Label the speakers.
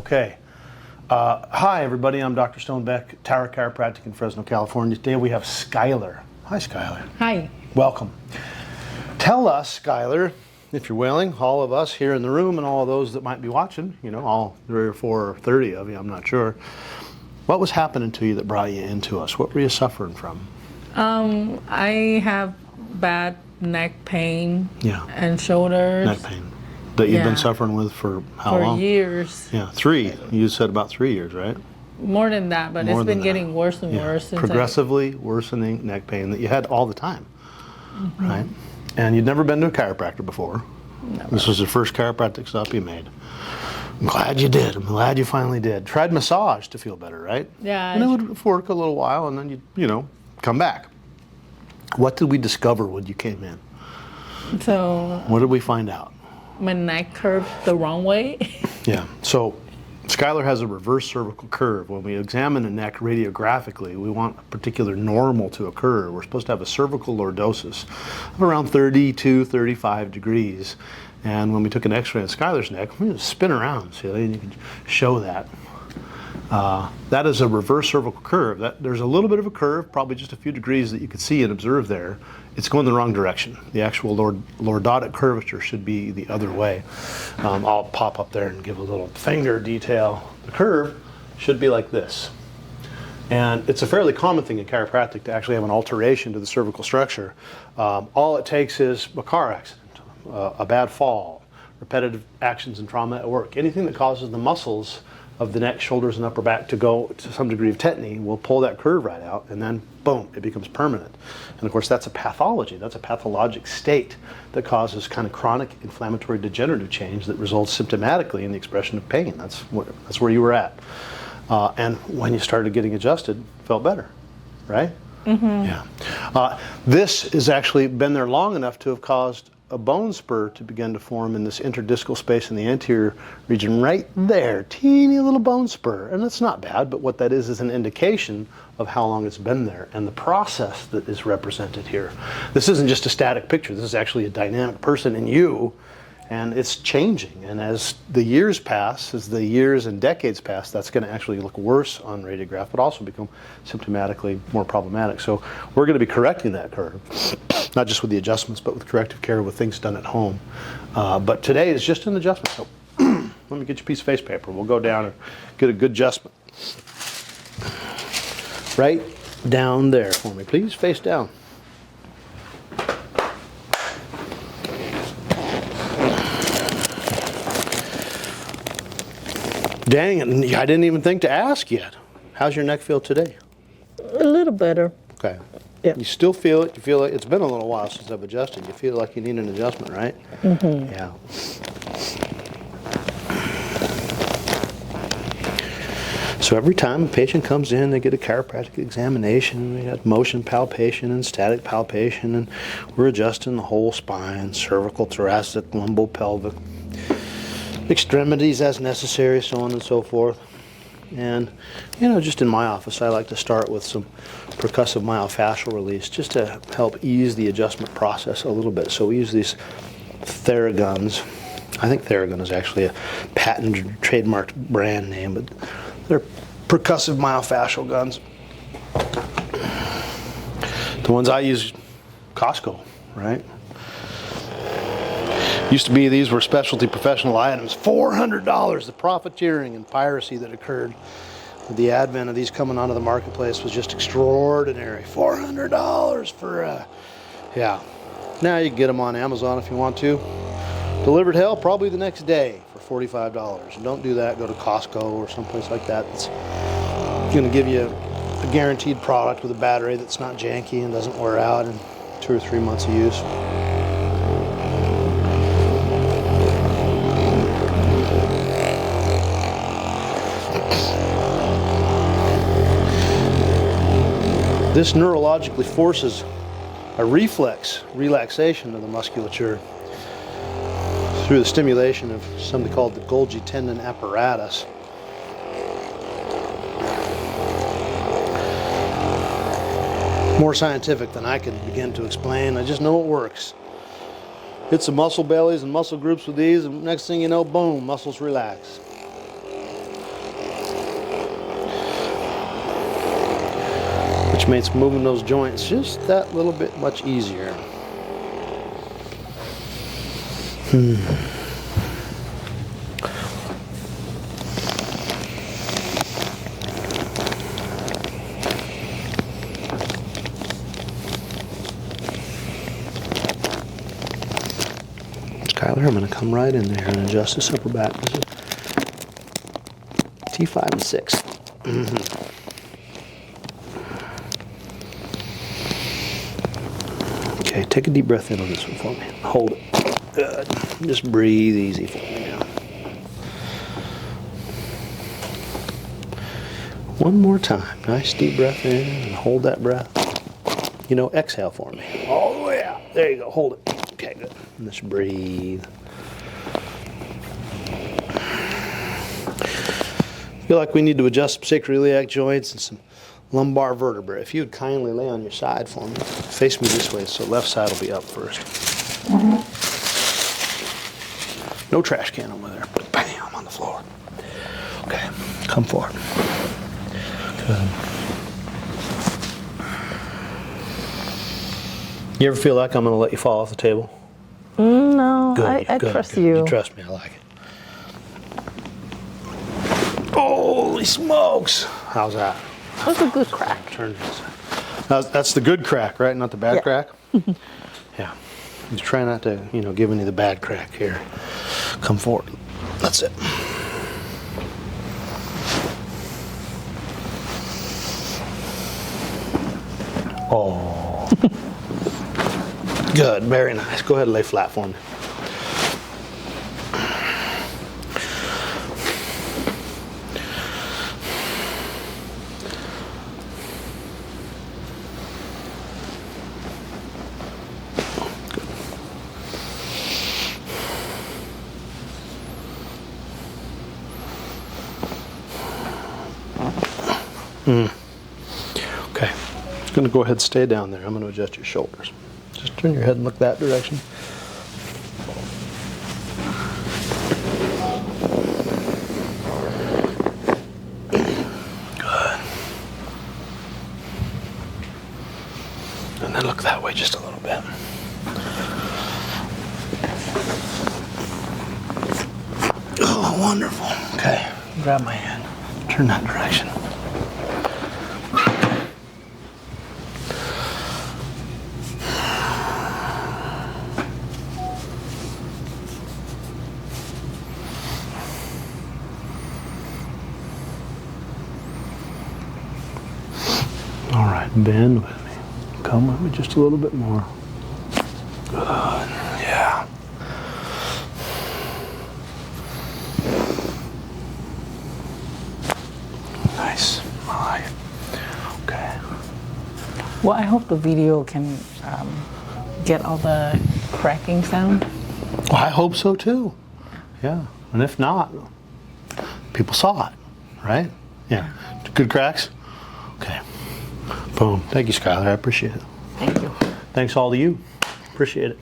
Speaker 1: Okay. Hi, everybody. I'm Dr. Stone Beck, Tower Chiropractic in Fresno, California. Today we have Skyler. Hi, Skyler.
Speaker 2: Hi.
Speaker 1: Welcome. Tell us, Skyler, if you're willing, all of us here in the room and all of those that might be watching, you know, all 3 or 4 or 30 of you, I'm not sure, what was happening to you that brought you into us? What were you suffering from?
Speaker 2: I have bad neck pain and shoulders.
Speaker 1: Neck pain. That you've been suffering with for how long?
Speaker 2: For years.
Speaker 1: Yeah, 3. You said about 3 years, right?
Speaker 2: More than that, but it's been getting worse and worse.
Speaker 1: Progressively worsening neck pain that you had all the time, right? And you'd never been to a chiropractor before.
Speaker 2: Never.
Speaker 1: This was the first chiropractic stop you made. I'm glad you did. I'm glad you finally did. Tried massage to feel better, right?
Speaker 2: Yeah.
Speaker 1: And it would work a little while, and then you come back. What did we discover when you came in?
Speaker 2: So.
Speaker 1: What did we find out?
Speaker 2: My neck curved the wrong way.
Speaker 1: Yeah. So Skyler has a reverse cervical curve. When we examine the neck radiographically, we want a particular normal to occur. We're supposed to have a cervical lordosis of around 32, 35 degrees. And when we took an x-ray on Skyler's neck, we just spin around, see, and you can show that. That is a reverse cervical curve. There's a little bit of a curve, probably just a few degrees that you could see and observe there. It's going the wrong direction. The actual lordotic curvature should be the other way. I'll pop up there and give a little finger detail. The curve should be like this. And it's a fairly common thing in chiropractic to actually have an alteration to the cervical structure. All it takes is a car accident, a bad fall, repetitive actions and trauma at work. Anything that causes the muscles of the neck, shoulders, and upper back to go to some degree of tetany will pull that curve right out, and then boom, it becomes permanent. And of course, that's a pathology. That's a pathologic state that causes kind of chronic inflammatory degenerative change that results symptomatically in the expression of pain. That's where you were at. And when you started getting adjusted, felt better, right? Mm-hmm. Yeah. This has actually been there long enough to have caused a bone spur to begin to form in this interdiscal space in the anterior region right there, teeny little bone spur. And that's not bad, but what that is an indication of how long it's been there and the process that is represented here. This isn't just a static picture. This is actually a dynamic person in you, and it's changing. And as the years pass, as the years and decades pass, that's going to actually look worse on radiograph, but also become symptomatically more problematic. So we're going to be correcting that curve. Not just with the adjustments, but with corrective care, with things done at home. But today is just an adjustment. So let me get you a piece of face paper. We'll go down and get a good adjustment. Right down there for me, please. Face down. Dang it, I didn't even think to ask yet. How's your neck feel today?
Speaker 2: A little better.
Speaker 1: Okay.
Speaker 2: Yeah.
Speaker 1: You still feel it? You feel like it's been a little while since I've adjusted. You feel like you need an adjustment, right? Mm-hmm. Yeah. So every time a patient comes in, they get a chiropractic examination. We got motion palpation and static palpation, and we're adjusting the whole spine, cervical, thoracic, lumbopelvic, extremities as necessary, so on and so forth. And, just in my office, I like to start with some percussive myofascial release just to help ease the adjustment process a little bit. So we use these Theraguns. I think Theragun is actually a patented, trademarked brand name, but they're percussive myofascial guns. The ones I use, Costco, right? Used to be these were specialty professional items. $400. The profiteering and piracy that occurred with the advent of these coming onto the marketplace was just extraordinary. $400 for yeah. Now you can get them on Amazon if you want to. Delivered hell probably the next day for $45. And don't do that. Go to Costco or someplace like that. It's going to give you a guaranteed product with a battery that's not janky and doesn't wear out in 2 or 3 months of use. This neurologically forces a reflex relaxation of the musculature through the stimulation of something called the Golgi tendon apparatus. More scientific than I can begin to explain. I just know it works. Hit some muscle bellies and muscle groups with these, and next thing you know, boom, muscles relax. which makes moving those joints just that little bit much easier. Skyler, I'm going to come right in there and adjust this upper back. This is T5 and 6. Okay, take a deep breath in on this one for me. Hold it. Good. Just breathe easy for me now. One more time. Nice deep breath in and hold that breath. You know, exhale for me. All the way out. There you go. Hold it. Okay, good. And just breathe. Feel like we need to adjust some sacroiliac joints and some lumbar vertebrae. If you would kindly lay on your side for me. Face me this way, so left side will be up first. No trash can over there. Bam, on the floor. Okay, come forward. Good. You ever feel like I'm going to let you fall off the table?
Speaker 2: No,
Speaker 1: Good,
Speaker 2: I
Speaker 1: good,
Speaker 2: trust
Speaker 1: good.
Speaker 2: you.
Speaker 1: You trust me, I like it. Holy smokes! How's that?
Speaker 2: That's a good crack.
Speaker 1: Turn this. That's the good crack, right? Not the bad crack? Yeah. Just try not to, give any of the bad crack here. Come forward. That's it. Oh. Good. Very nice. Go ahead and lay flat for me. Okay, I'm going to go ahead and stay down there. I'm going to adjust your shoulders. Just turn your head and look that direction. Good. And then look that way just a little bit. Oh, wonderful. Okay, grab my hand. Turn that direction. All right, bend with me. Come with me just a little bit more. Good, yeah. Nice. All right. Okay.
Speaker 2: Well, I hope the video can get all the cracking sound.
Speaker 1: Well, I hope so too. Yeah. And if not, people saw it, right? Yeah. Good cracks? Okay. Boom. Thank you, Skyler. I appreciate it.
Speaker 2: Thank you.
Speaker 1: Thanks all to you. Appreciate it.